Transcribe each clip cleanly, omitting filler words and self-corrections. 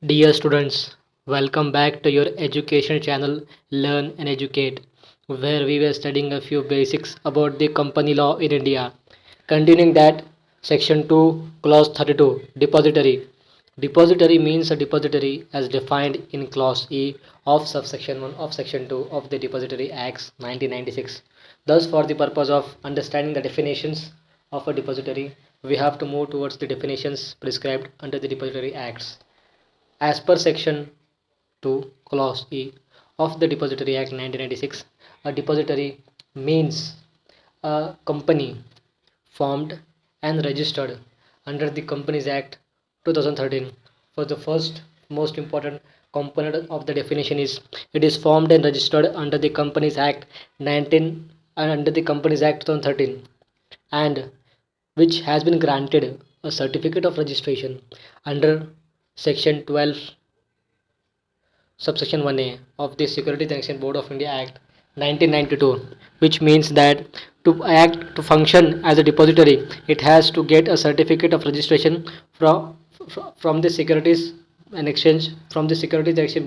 Dear students, welcome back to your education channel Learn and Educate, where we were studying a few basics about the company law in India. Continuing that, section 2, clause 32, depository. Depository means a depository as defined in clause E of subsection 1 of section 2 of the Depository Acts 1996. Thus, for the purpose of understanding the definitions of a depository, we have to move towards the definitions prescribed under the Depository Acts. As per Section 2, Clause E of the Depository Act 1996, a depository means a company formed and registered under the Companies Act 2013. For the first most important component of the definition is it is formed and registered under the Companies Act 19 and under the Companies Act 2013 and which has been granted a certificate of registration under section 12 subsection 1A of the Securities and Exchange Board of India Act 1992, which means that to function as a depository, it has to get a certificate of registration from the Securities and Exchange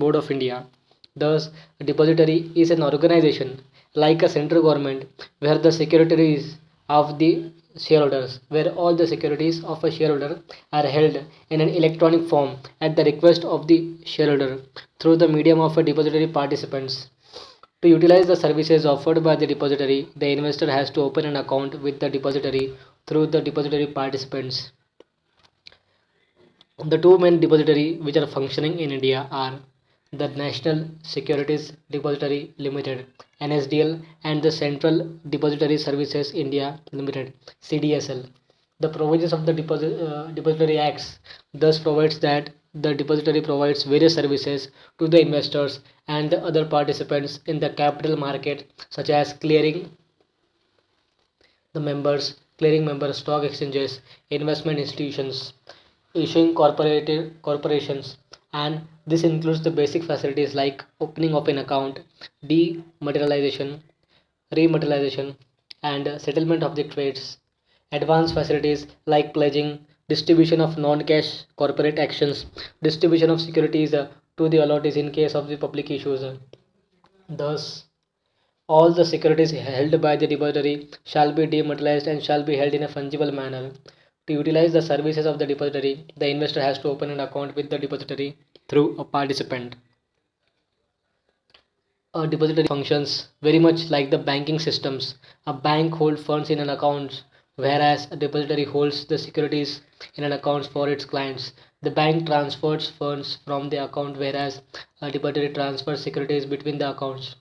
Board of India. Thus, a depository is an organization like a central government where the secretaries of the shareholders, where all the securities of a shareholder are held in an electronic form at the request of the shareholder through the medium of a depository participants. To utilize the services offered by the depository, the investor has to open an account with the depository through the depository participants. The two main depository which are functioning in India are the National Securities Depository Limited (NSDL) and the Central Depository Services India Limited (CDSL). The provisions of the Depository Acts thus provides that the depository provides various services to the investors and the other participants in the capital market, such as clearing members, stock exchanges, investment institutions, issuing corporations, and this includes the basic facilities like opening of an account, dematerialization, rematerialization, and settlement of the trades. Advanced facilities like pledging, distribution of non-cash corporate actions, distribution of securities to the allottees in case of the public issues. Thus, all the securities held by the depository shall be dematerialized and shall be held in a fungible manner. To utilize the services of the depository, the investor has to open an account with the depository through a participant. A depository functions very much like the banking systems. A bank holds funds in an account, whereas a depository holds the securities in an account for its clients. The bank transfers funds from the account, whereas a depository transfers securities between the accounts.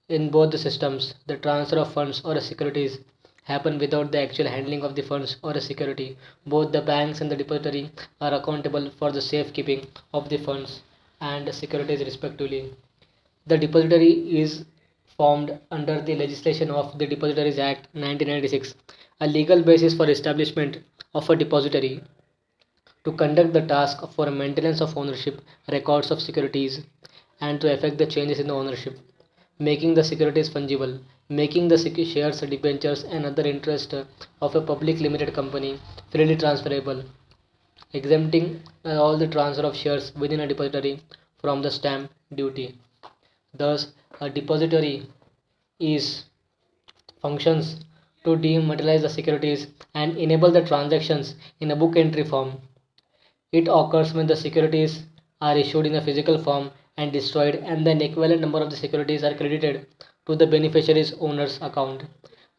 In both the systems, the transfer of funds or securities happen without the actual handling of the funds or a security. Both the banks and the depository are accountable for the safekeeping of the funds and securities respectively. The depository is formed under the legislation of the Depositories Act 1996, a legal basis for establishment of a depository to conduct the task for maintenance of ownership records of securities and to effect the changes in the ownership, making the securities fungible, making the shares, debentures, and other interest of a public limited company freely transferable, exempting all the transfer of shares within a depository from the stamp duty. Thus, a depository is functions to dematerialize the securities and enable the transactions in a book entry form. It occurs when the securities are issued in a physical form and destroyed, and the equivalent number of the securities are credited to the beneficiary's owner's account.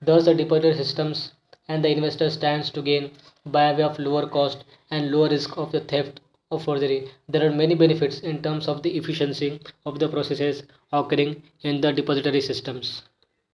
Thus, the depository systems and the investor stands to gain by way of lower cost and lower risk of the theft or forgery. There are many benefits in terms of the efficiency of the processes occurring in the depository systems.